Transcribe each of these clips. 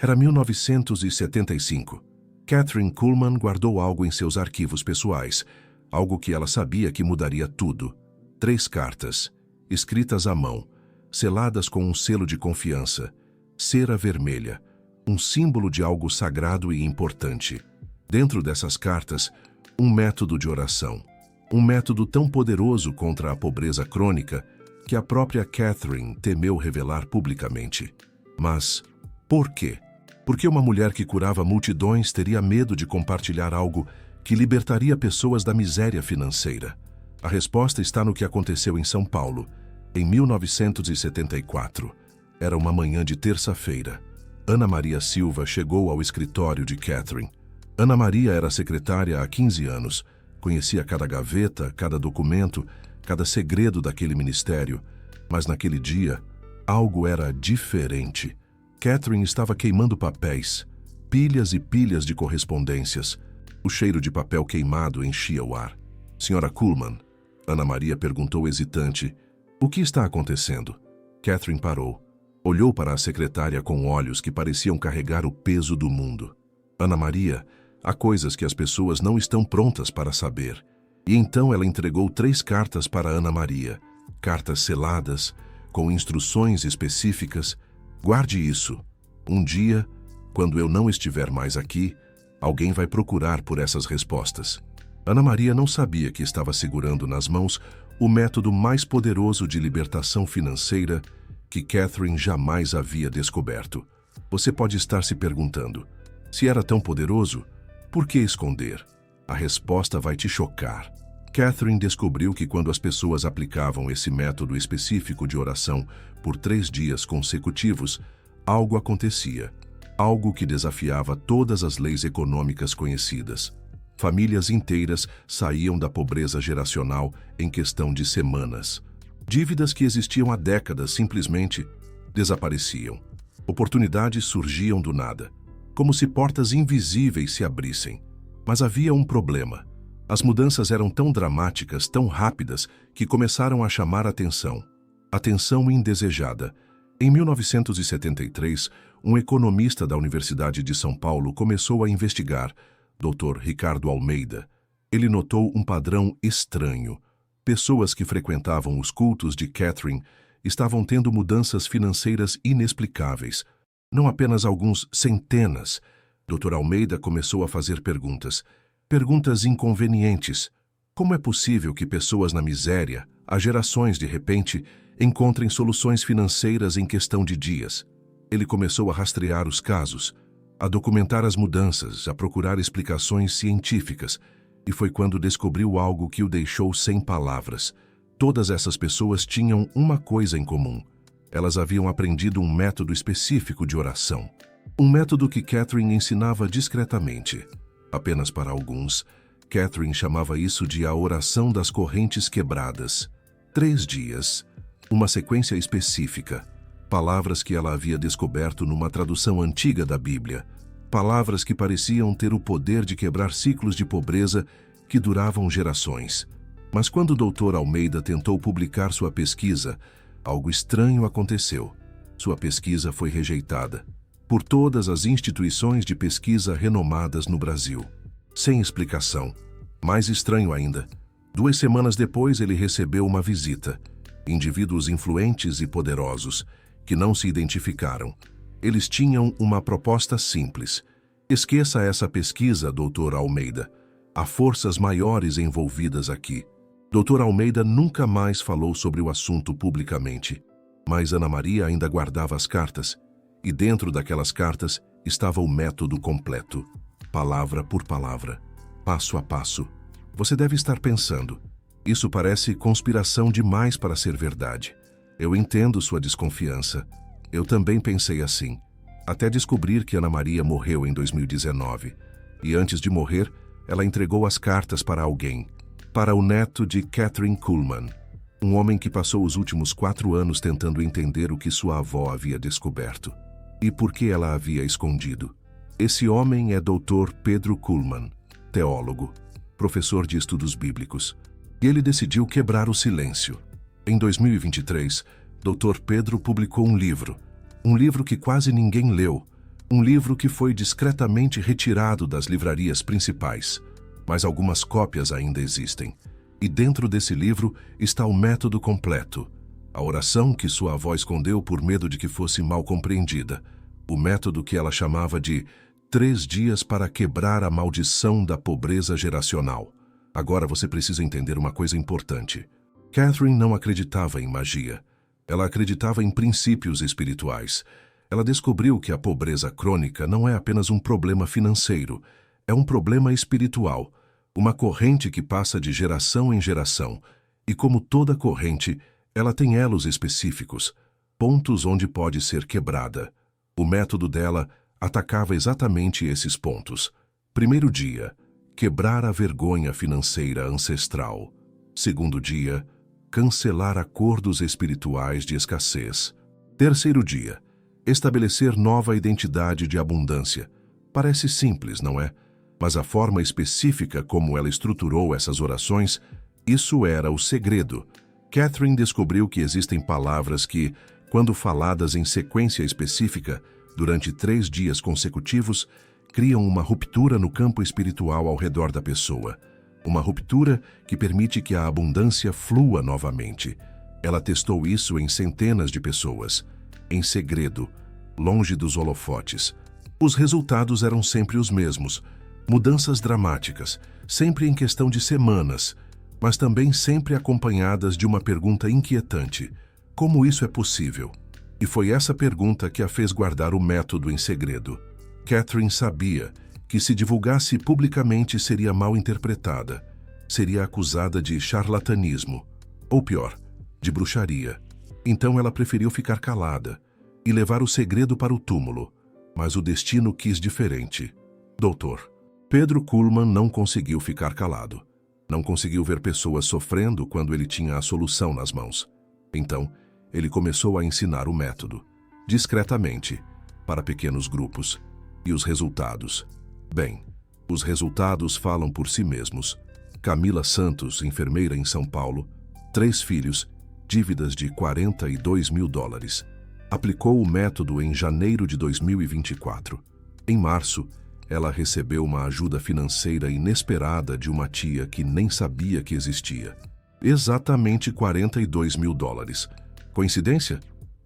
Era 1975. Kathryn Kuhlman guardou algo em seus arquivos pessoais, algo que ela sabia que mudaria tudo. 3 cartas, escritas à mão, seladas com um selo de confiança, cera vermelha, um símbolo de algo sagrado e importante. Dentro dessas cartas, um método de oração. Um método tão poderoso contra a pobreza crônica que a própria Kathryn temeu revelar publicamente. Mas, por quê? Por que uma mulher que curava multidões teria medo de compartilhar algo que libertaria pessoas da miséria financeira? A resposta está no que aconteceu em São Paulo, em 1974. Era uma manhã de terça-feira. Ana Maria Silva chegou ao escritório de Kathryn. Ana Maria era secretária há 15 anos. Conhecia cada gaveta, cada documento, cada segredo daquele ministério. Mas naquele dia, algo era diferente. Kathryn estava queimando papéis, pilhas e pilhas de correspondências. O cheiro de papel queimado enchia o ar. Senhora Kuhlman, Ana Maria perguntou hesitante, o que está acontecendo? Kathryn parou. Olhou para a secretária com olhos que pareciam carregar o peso do mundo. Ana Maria, há coisas que as pessoas não estão prontas para saber. E então ela entregou 3 cartas para Ana Maria. Cartas seladas, com instruções específicas. Guarde isso. Um dia, quando eu não estiver mais aqui, alguém vai procurar por essas respostas. Ana Maria não sabia que estava segurando nas mãos o método mais poderoso de libertação financeira que Kathryn jamais havia descoberto. Você pode estar se perguntando, se era tão poderoso, por que esconder? A resposta vai te chocar. Kathryn descobriu que quando as pessoas aplicavam esse método específico de oração por 3 dias consecutivos, algo acontecia, algo que desafiava todas as leis econômicas conhecidas. Famílias inteiras saíam da pobreza geracional em questão de semanas. Dívidas que existiam há décadas simplesmente desapareciam. Oportunidades surgiam do nada, como se portas invisíveis se abrissem. Mas havia um problema. As mudanças eram tão dramáticas, tão rápidas, que começaram a chamar atenção. Atenção indesejada. Em 1973, um economista da Universidade de São Paulo começou a investigar, Dr. Ricardo Almeida. Ele notou um padrão estranho. Pessoas que frequentavam os cultos de Kathryn estavam tendo mudanças financeiras inexplicáveis. Não apenas alguns centenas. Dr. Almeida começou a fazer perguntas. Perguntas inconvenientes. Como é possível que pessoas na miséria, há gerações de repente, encontrem soluções financeiras em questão de dias? Ele começou a rastrear os casos, a documentar as mudanças, a procurar explicações científicas. E foi quando descobriu algo que o deixou sem palavras. Todas essas pessoas tinham uma coisa em comum. Elas haviam aprendido um método específico de oração. Um método que Kathryn ensinava discretamente. Apenas para alguns, Kathryn chamava isso de a oração das correntes quebradas. 3 dias, uma sequência específica. Palavras que ela havia descoberto numa tradução antiga da Bíblia. Palavras que pareciam ter o poder de quebrar ciclos de pobreza que duravam gerações. Mas quando o Dr. Almeida tentou publicar sua pesquisa, algo estranho aconteceu. Sua pesquisa foi rejeitada por todas as instituições de pesquisa renomadas no Brasil. Sem explicação. Mais estranho ainda, 2 semanas depois ele recebeu uma visita. Indivíduos influentes e poderosos, que não se identificaram. Eles tinham uma proposta simples. Esqueça essa pesquisa, Dr. Almeida. Há forças maiores envolvidas aqui. Dr. Almeida nunca mais falou sobre o assunto publicamente. Mas Ana Maria ainda guardava as cartas. E dentro daquelas cartas estava o método completo. Palavra por palavra. Passo a passo. Você deve estar pensando, isso parece conspiração demais para ser verdade. Eu entendo sua desconfiança. Eu também pensei assim, até descobrir que Ana Maria morreu em 2019. E antes de morrer, ela entregou as cartas para alguém, para o neto de Kathryn Kuhlman, um homem que passou os últimos 4 anos tentando entender o que sua avó havia descoberto e por que ela havia escondido. Esse homem é Dr. Pedro Kuhlman, teólogo, professor de estudos bíblicos. E ele decidiu quebrar o silêncio. Em 2023, Dr. Pedro publicou um livro que quase ninguém leu, Um livro que foi discretamente retirado das livrarias principais, mas algumas cópias ainda existem. E dentro desse livro está o método completo, a oração que sua avó escondeu por medo de que fosse mal compreendida, o método que ela chamava de 3 dias para quebrar a maldição da pobreza geracional. Agora você precisa entender uma coisa importante. Catherine não acreditava em magia. Ela acreditava em princípios espirituais. Ela descobriu que a pobreza crônica não é apenas um problema financeiro, é um problema espiritual, uma corrente que passa de geração em geração. E como toda corrente, ela tem elos específicos, pontos onde pode ser quebrada. O método dela atacava exatamente esses pontos. Primeiro dia, quebrar a vergonha financeira ancestral. Segundo dia, cancelar acordos espirituais de escassez. Terceiro dia, estabelecer nova identidade de abundância. Parece simples, não é? Mas a forma específica como ela estruturou essas orações, isso era o segredo. Catherine descobriu que existem palavras que, quando faladas em sequência específica, durante 3 dias consecutivos, criam uma ruptura no campo espiritual ao redor da pessoa. Uma ruptura que permite que a abundância flua novamente. Ela testou isso em centenas de pessoas, em segredo, longe dos holofotes. Os resultados eram sempre os mesmos, mudanças dramáticas, sempre em questão de semanas, mas também sempre acompanhadas de uma pergunta inquietante: como isso é possível? E foi essa pergunta que a fez guardar o método em segredo. Catherine sabia que se divulgasse publicamente seria mal interpretada, seria acusada de charlatanismo, ou pior, de bruxaria. Então ela preferiu ficar calada e levar o segredo para o túmulo, mas o destino quis diferente. Doutor Pedro Kuhlman não conseguiu ficar calado. Não conseguiu ver pessoas sofrendo quando ele tinha a solução nas mãos. Então, ele começou a ensinar o método, discretamente, para pequenos grupos. E os resultados? Bem, os resultados falam por si mesmos. Camila Santos, enfermeira em São Paulo, 3 filhos, dívidas de $42 mil. Aplicou o método em janeiro de 2024. Em março, ela recebeu uma ajuda financeira inesperada de uma tia que nem sabia que existia. Exatamente $42 mil. Coincidência?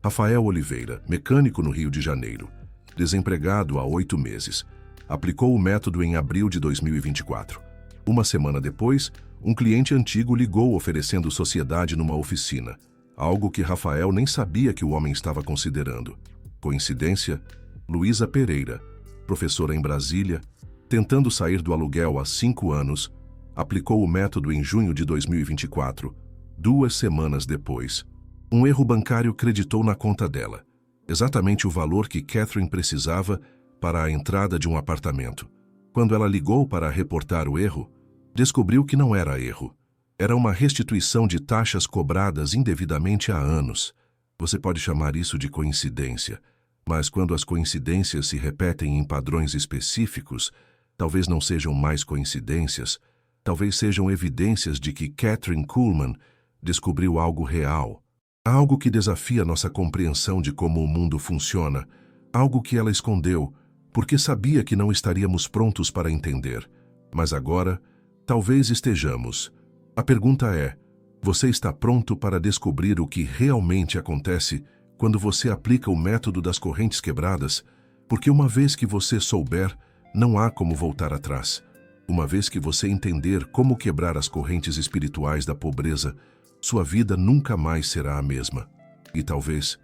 Rafael Oliveira, mecânico no Rio de Janeiro, desempregado há 8 meses, aplicou o método em abril de 2024. Uma semana depois, um cliente antigo ligou oferecendo sociedade numa oficina, algo que Rafael nem sabia que o homem estava considerando. Coincidência? Luísa Pereira, professora em Brasília, tentando sair do aluguel há 5 anos, aplicou o método em junho de 2024, 2 semanas depois. Um erro bancário creditou na conta dela, exatamente o valor que Catherine precisava para a entrada de um apartamento. Quando ela ligou para reportar o erro, descobriu que não era erro. Era uma restituição de taxas cobradas indevidamente há anos. Você pode chamar isso de coincidência, mas quando as coincidências se repetem em padrões específicos, talvez não sejam mais coincidências, talvez sejam evidências de que Catherine Kuhlman descobriu algo real, algo que desafia nossa compreensão de como o mundo funciona, algo que ela escondeu, porque sabia que não estaríamos prontos para entender. Mas agora, talvez estejamos. A pergunta é: você está pronto para descobrir o que realmente acontece quando você aplica o método das correntes quebradas? Porque uma vez que você souber, não há como voltar atrás. Uma vez que você entender como quebrar as correntes espirituais da pobreza, sua vida nunca mais será a mesma. E talvez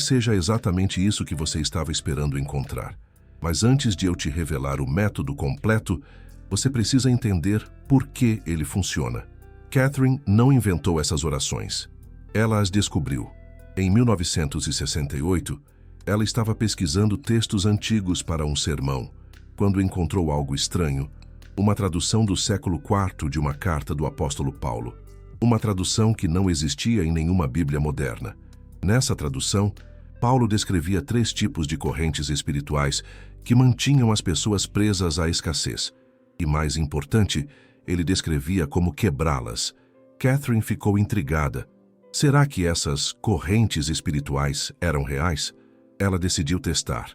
seja exatamente isso que você estava esperando encontrar. Mas antes de eu te revelar o método completo, você precisa entender por que ele funciona. Catherine não inventou essas orações. Ela as descobriu. Em 1968, ela estava pesquisando textos antigos para um sermão, quando encontrou algo estranho, uma tradução do século IV de uma carta do apóstolo Paulo. Uma tradução que não existia em nenhuma Bíblia moderna. Nessa tradução, Paulo descrevia 3 tipos de correntes espirituais que mantinham as pessoas presas à escassez. E mais importante, ele descrevia como quebrá-las. Catherine ficou intrigada. Será que essas correntes espirituais eram reais? Ela decidiu testar.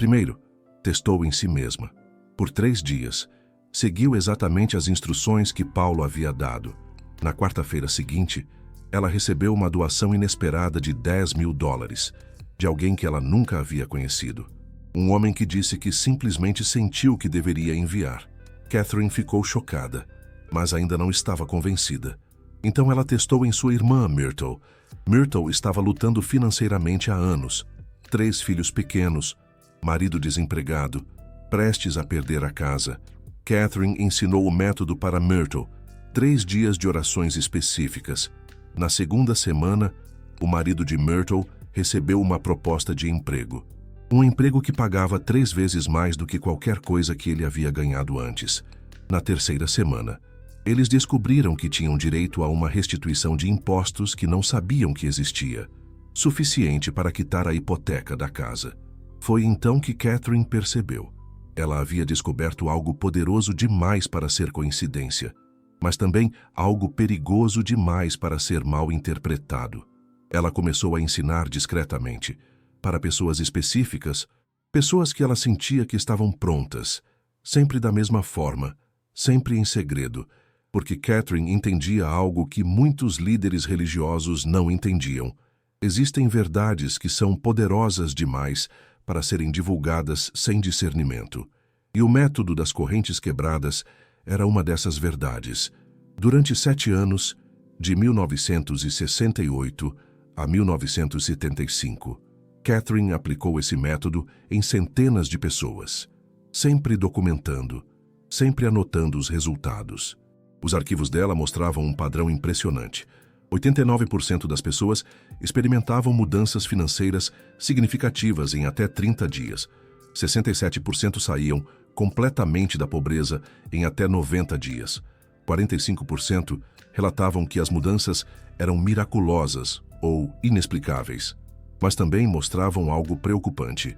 Primeiro, testou em si mesma. Por 3 dias, seguiu exatamente as instruções que Paulo havia dado. Na quarta-feira seguinte, ela recebeu uma doação inesperada de $10.000, de alguém que ela nunca havia conhecido. Um homem que disse que simplesmente sentiu que deveria enviar. Catherine ficou chocada, mas ainda não estava convencida. Então ela testou em sua irmã, Myrtle. Myrtle estava lutando financeiramente há anos. 3 filhos pequenos, marido desempregado, prestes a perder a casa. Catherine ensinou o método para Myrtle, 3 dias de orações específicas. Na segunda semana, o marido de Myrtle recebeu uma proposta de emprego. Um emprego que pagava 3 vezes mais do que qualquer coisa que ele havia ganhado antes. Na terceira semana, eles descobriram que tinham direito a uma restituição de impostos que não sabiam que existia, suficiente para quitar a hipoteca da casa. Foi então que Catherine percebeu. Ela havia descoberto algo poderoso demais para ser coincidência, mas também algo perigoso demais para ser mal interpretado. Ela começou a ensinar discretamente, para pessoas específicas, pessoas que ela sentia que estavam prontas, sempre da mesma forma, sempre em segredo, porque Catherine entendia algo que muitos líderes religiosos não entendiam. Existem verdades que são poderosas demais para serem divulgadas sem discernimento. E o método das correntes quebradas era uma dessas verdades. Durante 7 anos, de 1968 a 1975, Catherine aplicou esse método em centenas de pessoas, sempre documentando, sempre anotando os resultados. Os arquivos dela mostravam um padrão impressionante. 89% das pessoas experimentavam mudanças financeiras significativas em até 30 dias. 67% saíam completamente da pobreza em até 90 dias. 45% relatavam que as mudanças eram miraculosas ou inexplicáveis. Mas também mostravam algo preocupante.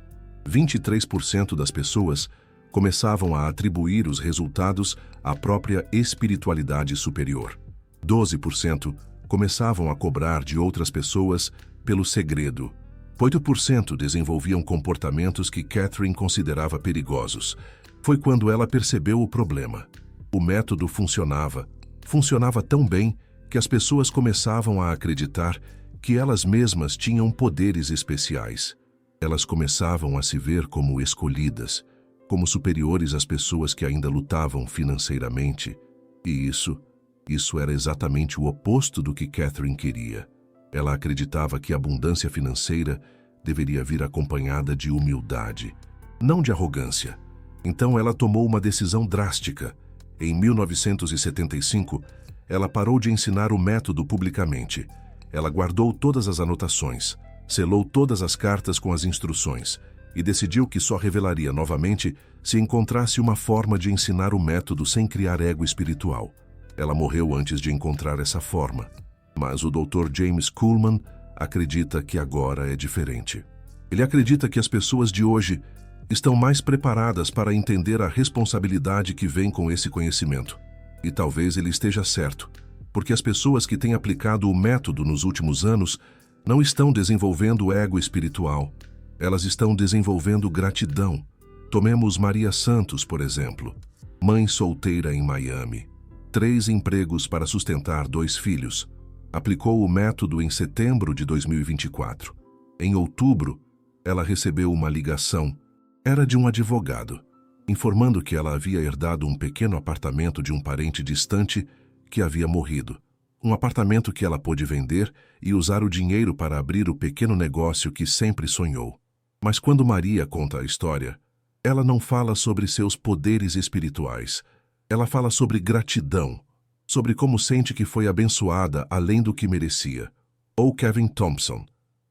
23% das pessoas começavam a atribuir os resultados à própria espiritualidade superior. 12% começavam a cobrar de outras pessoas pelo segredo. 8% desenvolviam comportamentos que Catherine considerava perigosos. Foi quando ela percebeu o problema. O método funcionava tão bem que as pessoas começavam a acreditar que elas mesmas tinham poderes especiais. Elas começavam a se ver como escolhidas, como superiores às pessoas que ainda lutavam financeiramente. E isso era exatamente o oposto do que Catherine queria. Ela acreditava que a abundância financeira deveria vir acompanhada de humildade, não de arrogância. Então ela tomou uma decisão drástica. Em 1975, ela parou de ensinar o método publicamente. Ela guardou todas as anotações, selou todas as cartas com as instruções e decidiu que só revelaria novamente se encontrasse uma forma de ensinar o método sem criar ego espiritual. Ela morreu antes de encontrar essa forma, mas o Dr. James Kuhlman acredita que agora é diferente. Ele acredita que as pessoas de hoje estão mais preparadas para entender a responsabilidade que vem com esse conhecimento. E talvez ele esteja certo, porque as pessoas que têm aplicado o método nos últimos anos não estão desenvolvendo ego espiritual. Elas estão desenvolvendo gratidão. Tomemos Maria Santos, por exemplo, mãe solteira em Miami. 3 empregos para sustentar 2 filhos. Aplicou o método em setembro de 2024. Em outubro, ela recebeu uma ligação. Era de um advogado, informando que ela havia herdado um pequeno apartamento de um parente distante que havia morrido. Um apartamento que ela pôde vender e usar o dinheiro para abrir o pequeno negócio que sempre sonhou. Mas quando Maria conta a história, ela não fala sobre seus poderes espirituais. Ela fala sobre gratidão, sobre como sente que foi abençoada além do que merecia. Ou Kevin Thompson,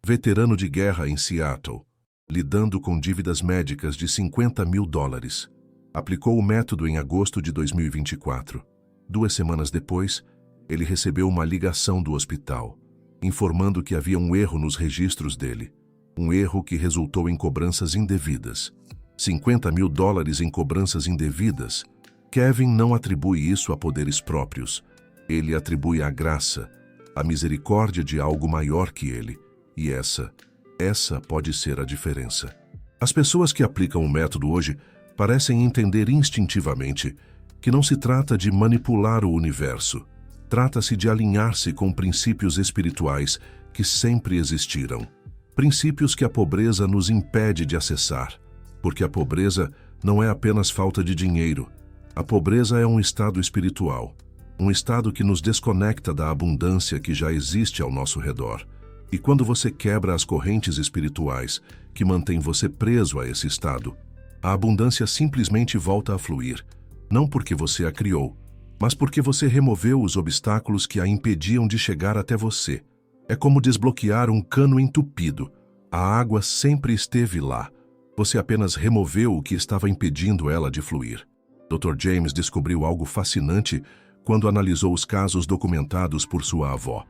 veterano de guerra em Seattle, lidando com dívidas médicas de $50.000. Aplicou o método em agosto de 2024. 2 semanas depois, ele recebeu uma ligação do hospital, informando que havia um erro nos registros dele. Um erro que resultou em cobranças indevidas. $50.000 em cobranças indevidas. Kevin não atribui isso a poderes próprios. Ele atribui a graça, a misericórdia de algo maior que ele. E essa pode ser a diferença. As pessoas que aplicam o método hoje parecem entender instintivamente que não se trata de manipular o universo. Trata-se de alinhar-se com princípios espirituais que sempre existiram. Princípios que a pobreza nos impede de acessar, porque a pobreza não é apenas falta de dinheiro. A pobreza é um estado espiritual, um estado que nos desconecta da abundância que já existe ao nosso redor. E quando você quebra as correntes espirituais que mantêm você preso a esse estado, a abundância simplesmente volta a fluir, não porque você a criou, mas porque você removeu os obstáculos que a impediam de chegar até você. É como desbloquear um cano entupido. A água sempre esteve lá. Você apenas removeu o que estava impedindo ela de fluir. Dr. James descobriu algo fascinante quando analisou os casos documentados por sua avó.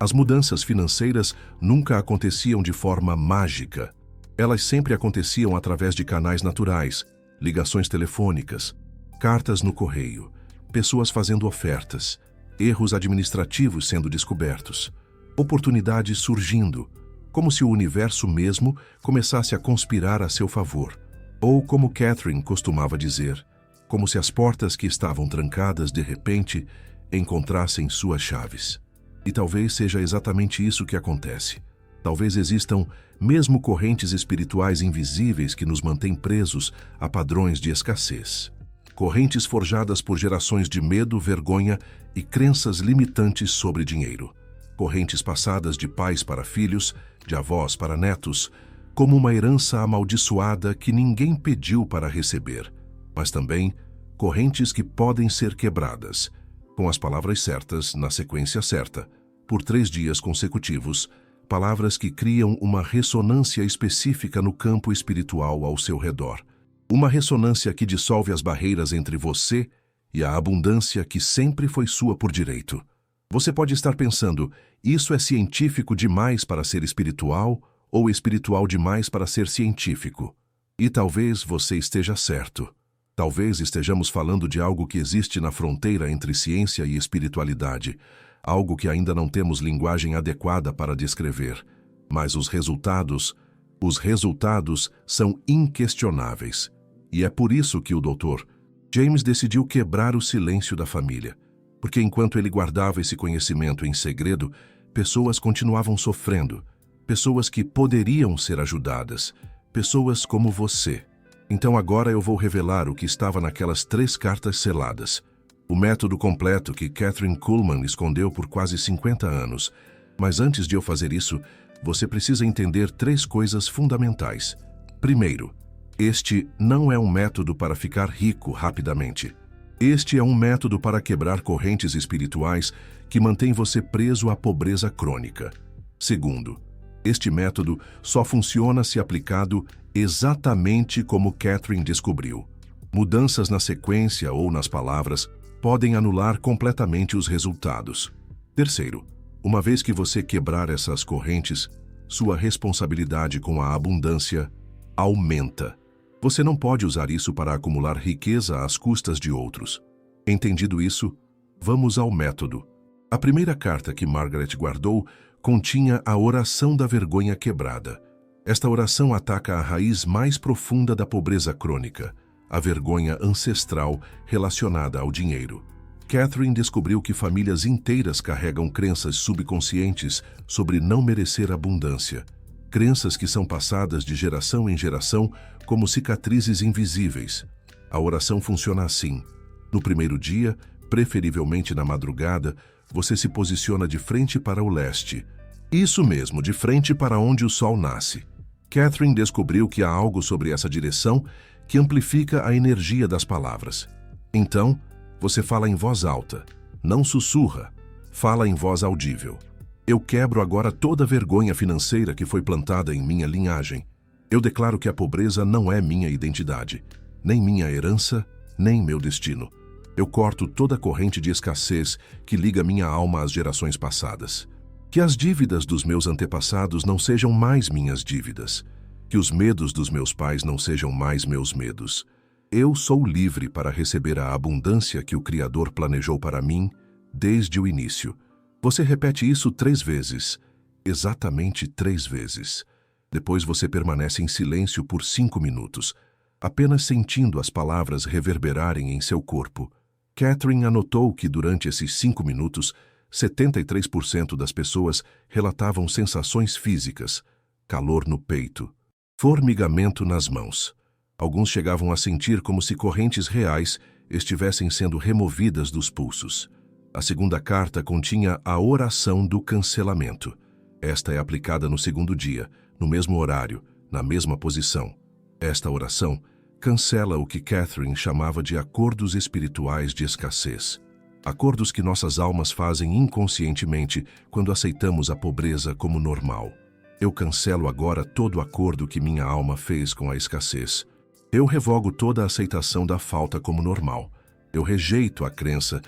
As mudanças financeiras nunca aconteciam de forma mágica. Elas sempre aconteciam através de canais naturais, ligações telefônicas, cartas no correio, pessoas fazendo ofertas, erros administrativos sendo descobertos, oportunidades surgindo, como se o universo mesmo começasse a conspirar a seu favor. Ou, como Catherine costumava dizer, como se as portas que estavam trancadas de repente encontrassem suas chaves. E talvez seja exatamente isso que acontece. Talvez existam mesmo correntes espirituais invisíveis que nos mantêm presos a padrões de escassez. Correntes forjadas por gerações de medo, vergonha e crenças limitantes sobre dinheiro. Correntes passadas de pais para filhos, de avós para netos, como uma herança amaldiçoada que ninguém pediu para receber, mas também correntes que podem ser quebradas, com as palavras certas, na sequência certa, por 3 dias consecutivos, palavras que criam uma ressonância específica no campo espiritual ao seu redor. Uma ressonância que dissolve as barreiras entre você e a abundância que sempre foi sua por direito. Você pode estar pensando, isso é científico demais para ser espiritual ou espiritual demais para ser científico? E talvez você esteja certo. Talvez estejamos falando de algo que existe na fronteira entre ciência e espiritualidade, algo que ainda não temos linguagem adequada para descrever. Mas os resultados são inquestionáveis. E é por isso que o Dr. James decidiu quebrar o silêncio da família. Porque enquanto ele guardava esse conhecimento em segredo, pessoas continuavam sofrendo, pessoas que poderiam ser ajudadas, pessoas como você. Então agora eu vou revelar o que estava naquelas 3 cartas seladas. O método completo que Kathryn Kuhlman escondeu por quase 50 anos. Mas antes de eu fazer isso, você precisa entender 3 coisas fundamentais. Primeiro, este não é um método para ficar rico rapidamente. Este é um método para quebrar correntes espirituais que mantém você preso à pobreza crônica. Segundo, este método só funciona se aplicado exatamente como Kathryn descobriu. Mudanças na sequência ou nas palavras podem anular completamente os resultados. Terceiro, uma vez que você quebrar essas correntes, sua responsabilidade com a abundância aumenta. Você não pode usar isso para acumular riqueza às custas de outros. Entendido isso, vamos ao método. A primeira carta que Margaret guardou continha a oração da vergonha quebrada. Esta oração ataca a raiz mais profunda da pobreza crônica, a vergonha ancestral relacionada ao dinheiro. Kathryn descobriu que famílias inteiras carregam crenças subconscientes sobre não merecer abundância. Crenças que são passadas de geração em geração como cicatrizes invisíveis. A oração funciona assim. No primeiro dia, preferivelmente na madrugada, você se posiciona de frente para o leste. Isso mesmo, de frente para onde o sol nasce. Kathryn descobriu que há algo sobre essa direção que amplifica a energia das palavras. Então, você fala em voz alta, não sussurra, fala em voz audível. Eu quebro agora toda a vergonha financeira que foi plantada em minha linhagem. Eu declaro que a pobreza não é minha identidade, nem minha herança, nem meu destino. Eu corto toda a corrente de escassez que liga minha alma às gerações passadas. Que as dívidas dos meus antepassados não sejam mais minhas dívidas. Que os medos dos meus pais não sejam mais meus medos. Eu sou livre para receber a abundância que o Criador planejou para mim desde o início. Você repete isso 3 vezes, exatamente 3 vezes. Depois você permanece em silêncio por 5 minutos, apenas sentindo as palavras reverberarem em seu corpo. Catherine anotou que durante esses 5 minutos, 73% das pessoas relatavam sensações físicas, calor no peito, formigamento nas mãos. Alguns chegavam a sentir como se correntes reais estivessem sendo removidas dos pulsos. A segunda carta continha a oração do cancelamento. Esta é aplicada no segundo dia, no mesmo horário, na mesma posição. Esta oração cancela o que Catherine chamava de acordos espirituais de escassez. Acordos que nossas almas fazem inconscientemente quando aceitamos a pobreza como normal. Eu cancelo agora todo acordo que minha alma fez com a escassez. Eu revogo toda a aceitação da falta como normal. Eu rejeito a crença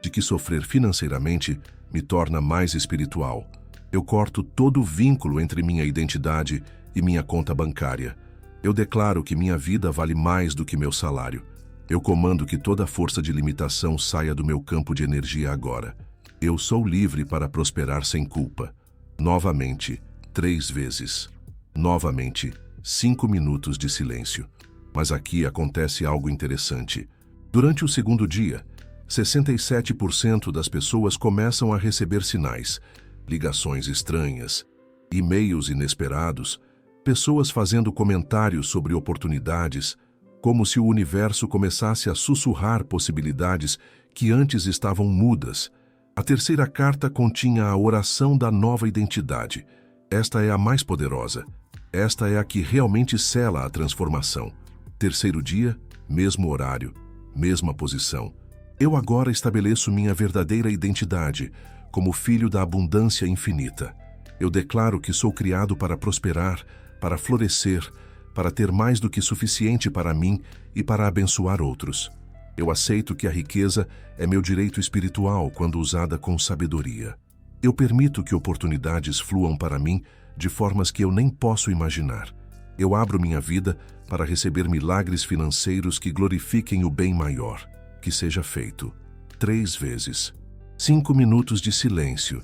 de que sofrer financeiramente me torna mais espiritual. Eu corto todo o vínculo entre minha identidade e minha conta bancária. Eu declaro que minha vida vale mais do que meu salário. Eu comando que toda força de limitação saia do meu campo de energia agora. Eu sou livre para prosperar sem culpa. Novamente, 3 vezes. Novamente, 5 minutos de silêncio. Mas aqui acontece algo interessante. Durante o segundo dia, 67% das pessoas começam a receber sinais, ligações estranhas, e-mails inesperados, pessoas fazendo comentários sobre oportunidades, como se o universo começasse a sussurrar possibilidades que antes estavam mudas. A terceira carta continha a oração da nova identidade. Esta é a mais poderosa. Esta é a que realmente sela a transformação. Terceiro dia, mesmo horário, mesma posição. Eu agora estabeleço minha verdadeira identidade, como filho da abundância infinita. Eu declaro que sou criado para prosperar, para florescer, para ter mais do que suficiente para mim e para abençoar outros. Eu aceito que a riqueza é meu direito espiritual quando usada com sabedoria. Eu permito que oportunidades fluam para mim de formas que eu nem posso imaginar. Eu abro minha vida para receber milagres financeiros que glorifiquem o bem maior. Que seja feito. 3 vezes. 5 minutos de silêncio.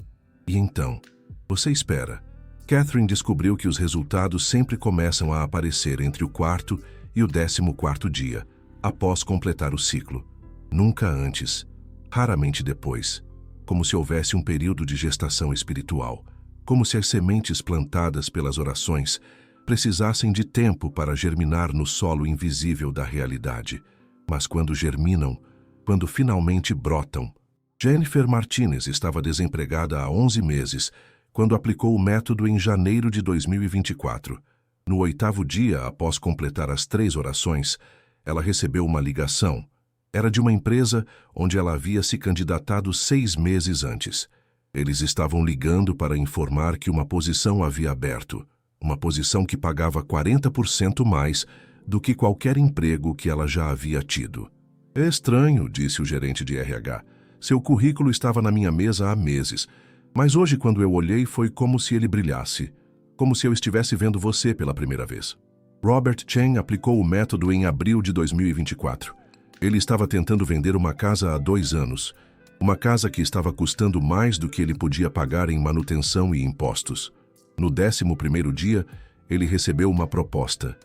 E então, você espera. Catherine descobriu que os resultados sempre começam a aparecer entre o 4º e o 14º dia, após completar o ciclo. Nunca antes, raramente depois, como se houvesse um período de gestação espiritual, como se as sementes plantadas pelas orações precisassem de tempo para germinar no solo invisível da realidade. Mas quando germinam, quando finalmente brotam. Jennifer Martinez estava desempregada há 11 meses, quando aplicou o método em janeiro de 2024. No 8º dia, após completar as 3 orações, ela recebeu uma ligação. Era de uma empresa onde ela havia se candidatado 6 meses antes. Eles estavam ligando para informar que uma posição havia aberto, uma posição que pagava 40% mais do que qualquer emprego que ela já havia tido. É estranho, disse o gerente de RH. Seu currículo estava na minha mesa há meses, mas hoje quando eu olhei foi como se ele brilhasse, como se eu estivesse vendo você pela primeira vez. Robert Chen aplicou o método em abril de 2024. Ele estava tentando vender uma casa há 2 anos, uma casa que estava custando mais do que ele podia pagar em manutenção e impostos. No 11º dia, ele recebeu uma proposta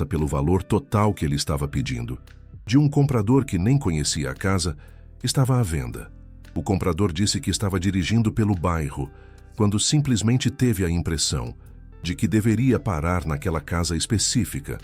pelo valor total que ele estava pedindo. De um comprador que nem conhecia a casa, estava à venda. O comprador disse que estava dirigindo pelo bairro, quando simplesmente teve a impressão de que deveria parar naquela casa específica.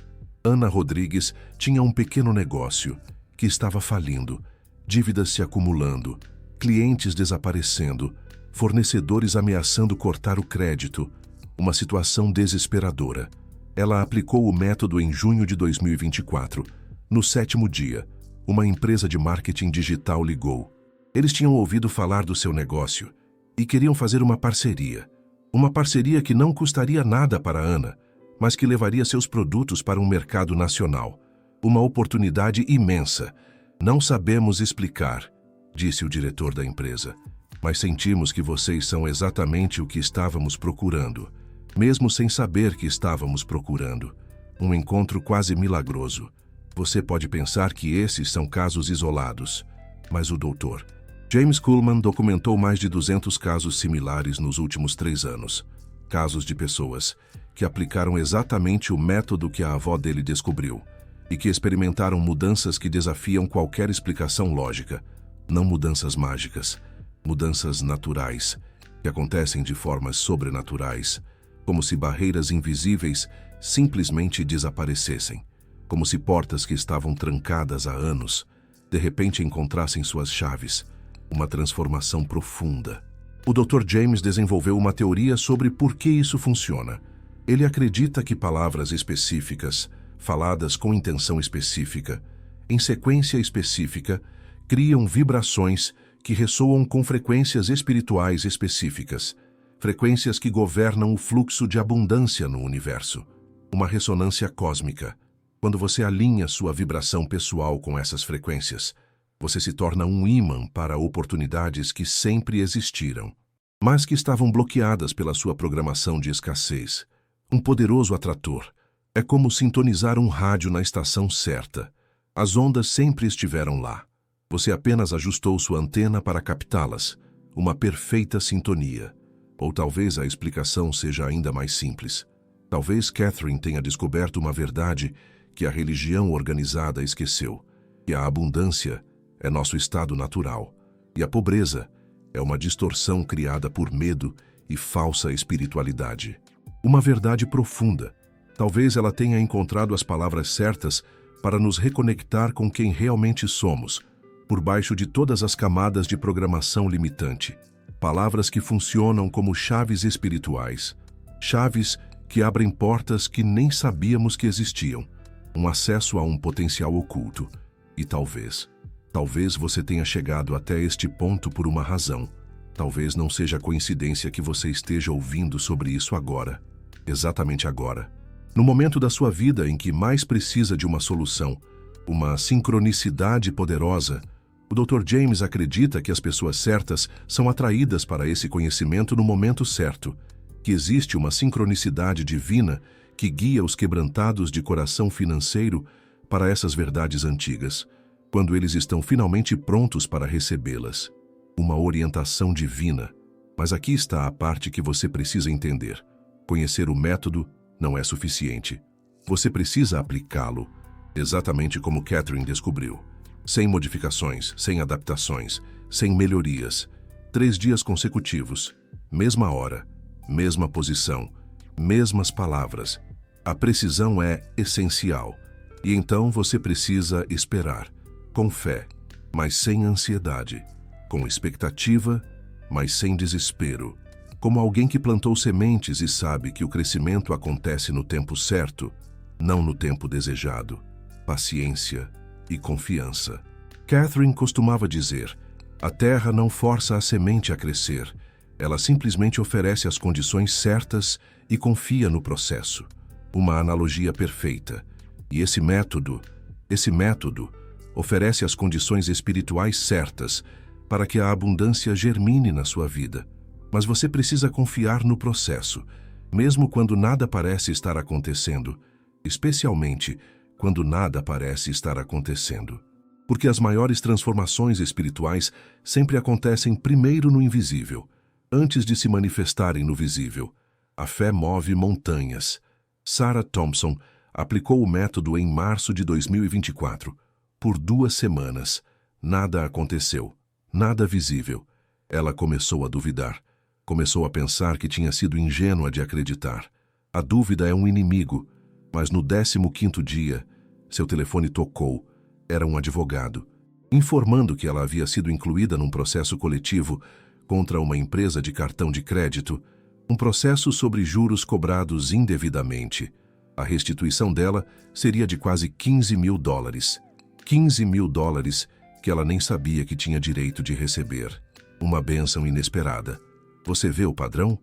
Ana Rodrigues tinha um pequeno negócio que estava falindo, dívidas se acumulando, clientes desaparecendo, fornecedores ameaçando cortar o crédito, uma situação desesperadora. Ela aplicou o método em junho de 2024. No 7º dia, uma empresa de marketing digital ligou. Eles tinham ouvido falar do seu negócio e queriam fazer uma parceria. Uma parceria que não custaria nada para Ana, mas que levaria seus produtos para um mercado nacional. Uma oportunidade imensa. Não sabemos explicar, disse o diretor da empresa, mas sentimos que vocês são exatamente o que estávamos procurando, mesmo sem saber que estávamos procurando. Um encontro quase milagroso. Você pode pensar que esses são casos isolados, mas o Dr. James Kuhlman documentou mais de 200 casos similares nos últimos 3 anos. Casos de pessoas que aplicaram exatamente o método que a avó dele descobriu e que experimentaram mudanças que desafiam qualquer explicação lógica. Não mudanças mágicas, mudanças naturais, que acontecem de formas sobrenaturais, como se barreiras invisíveis simplesmente desaparecessem, como se portas que estavam trancadas há anos, de repente encontrassem suas chaves, uma transformação profunda. O Dr. James desenvolveu uma teoria sobre por que isso funciona. Ele acredita que palavras específicas, faladas com intenção específica, em sequência específica, criam vibrações que ressoam com frequências espirituais específicas, frequências que governam o fluxo de abundância no universo. Uma ressonância cósmica. Quando você alinha sua vibração pessoal com essas frequências, você se torna um ímã para oportunidades que sempre existiram, mas que estavam bloqueadas pela sua programação de escassez. Um poderoso atrator. É como sintonizar um rádio na estação certa. As ondas sempre estiveram lá. Você apenas ajustou sua antena para captá-las. Uma perfeita sintonia. Ou talvez a explicação seja ainda mais simples. Talvez Catherine tenha descoberto uma verdade que a religião organizada esqueceu, que a abundância é nosso estado natural e a pobreza é uma distorção criada por medo e falsa espiritualidade. Uma verdade profunda. Talvez ela tenha encontrado as palavras certas para nos reconectar com quem realmente somos, por baixo de todas as camadas de programação limitante. Palavras que funcionam como chaves espirituais, chaves que abrem portas que nem sabíamos que existiam, um acesso a um potencial oculto. E talvez você tenha chegado até este ponto por uma razão. Talvez não seja coincidência que você esteja ouvindo sobre isso agora, exatamente agora. No momento da sua vida em que mais precisa de uma solução, uma sincronicidade poderosa, o Dr. James acredita que as pessoas certas são atraídas para esse conhecimento no momento certo, que existe uma sincronicidade divina que guia os quebrantados de coração financeiro para essas verdades antigas, quando eles estão finalmente prontos para recebê-las. Uma orientação divina. Mas aqui está a parte que você precisa entender. Conhecer o método não é suficiente. Você precisa aplicá-lo, exatamente como Catherine descobriu. Sem modificações, sem adaptações, sem melhorias. 3 dias consecutivos, mesma hora, mesma posição, mesmas palavras. A precisão é essencial. E então você precisa esperar, com fé, mas sem ansiedade, com expectativa, mas sem desespero, como alguém que plantou sementes e sabe que o crescimento acontece no tempo certo, não no tempo desejado. Paciência e confiança. Catherine costumava dizer: a terra não força a semente a crescer, ela simplesmente oferece as condições certas e confia no processo. Uma analogia perfeita. E esse método oferece as condições espirituais certas para que a abundância germine na sua vida. Mas você precisa confiar no processo, mesmo quando nada parece estar acontecendo, especialmente quando nada parece estar acontecendo. Porque as maiores transformações espirituais sempre acontecem primeiro no invisível, antes de se manifestarem no visível. A fé move montanhas. Sarah Thompson aplicou o método em março de 2024. Por 2 semanas, nada aconteceu, nada visível. Ela começou a duvidar. Começou a pensar que tinha sido ingênua de acreditar. A dúvida é um inimigo, mas no 15º dia, seu telefone tocou. Era um advogado, informando que ela havia sido incluída num processo coletivo contra uma empresa de cartão de crédito, um processo sobre juros cobrados indevidamente. A restituição dela seria de quase $15 mil. $15 mil que ela nem sabia que tinha direito de receber. Uma bênção inesperada. Você vê o padrão?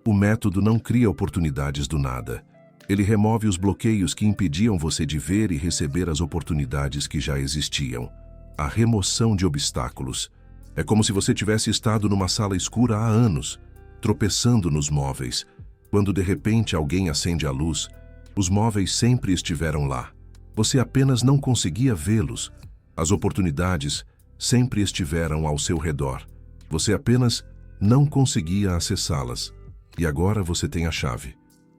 O método não cria oportunidades do nada. Ele remove os bloqueios que impediam você de ver e receber as oportunidades que já existiam. A remoção de obstáculos. É como se você tivesse estado numa sala escura há anos, tropeçando nos móveis. Quando de repente alguém acende a luz, os móveis sempre estiveram lá. Você apenas não conseguia vê-los. As oportunidades sempre estiveram ao seu redor. Você apenas não conseguia acessá-las. E agora você tem a chave.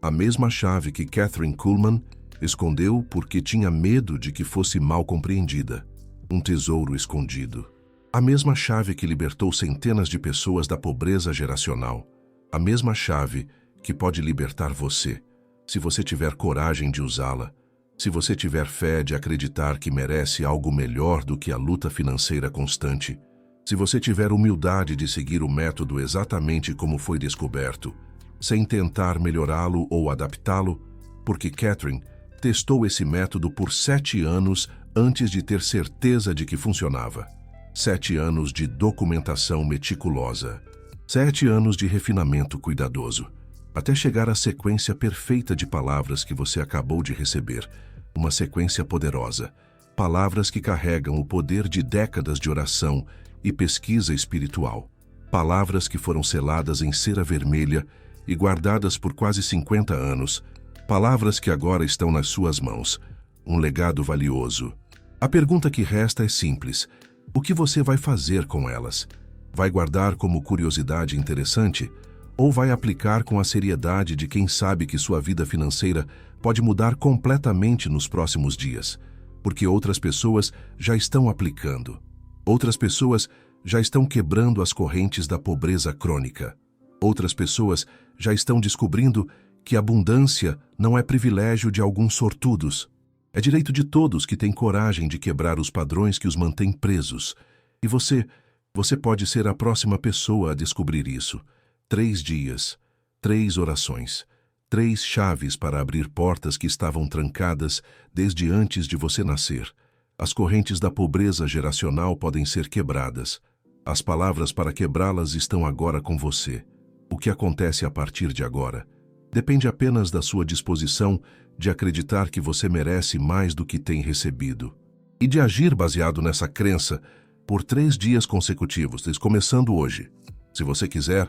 A mesma chave que Kathryn Kuhlman escondeu porque tinha medo de que fosse mal compreendida. Um tesouro escondido. A mesma chave que libertou centenas de pessoas da pobreza geracional. A mesma chave que pode libertar você, se você tiver coragem de usá-la, se você tiver fé de acreditar que merece algo melhor do que a luta financeira constante, se você tiver humildade de seguir o método exatamente como foi descoberto, sem tentar melhorá-lo ou adaptá-lo, porque Kathryn testou esse método por 7 anos antes de ter certeza de que funcionava. 7 anos de documentação meticulosa. 7 anos de refinamento cuidadoso, até chegar à sequência perfeita de palavras que você acabou de receber. Uma sequência poderosa. Palavras que carregam o poder de décadas de oração e pesquisa espiritual. Palavras que foram seladas em cera vermelha e guardadas por quase 50 anos. Palavras que agora estão nas suas mãos. Um legado valioso. A pergunta que resta é simples. O que você vai fazer com elas? Vai guardar como curiosidade interessante? Ou vai aplicar com a seriedade de quem sabe que sua vida financeira pode mudar completamente nos próximos dias? Porque outras pessoas já estão aplicando. Outras pessoas já estão quebrando as correntes da pobreza crônica. Outras pessoas já estão descobrindo que abundância não é privilégio de alguns sortudos. É direito de todos que têm coragem de quebrar os padrões que os mantêm presos. E você pode ser a próxima pessoa a descobrir isso. 3 dias, 3 orações, 3 chaves para abrir portas que estavam trancadas desde antes de você nascer. As correntes da pobreza geracional podem ser quebradas. As palavras para quebrá-las estão agora com você. O que acontece a partir de agora depende apenas da sua disposição de acreditar que você merece mais do que tem recebido. E de agir baseado nessa crença por 3 dias consecutivos, começando hoje. Se você quiser,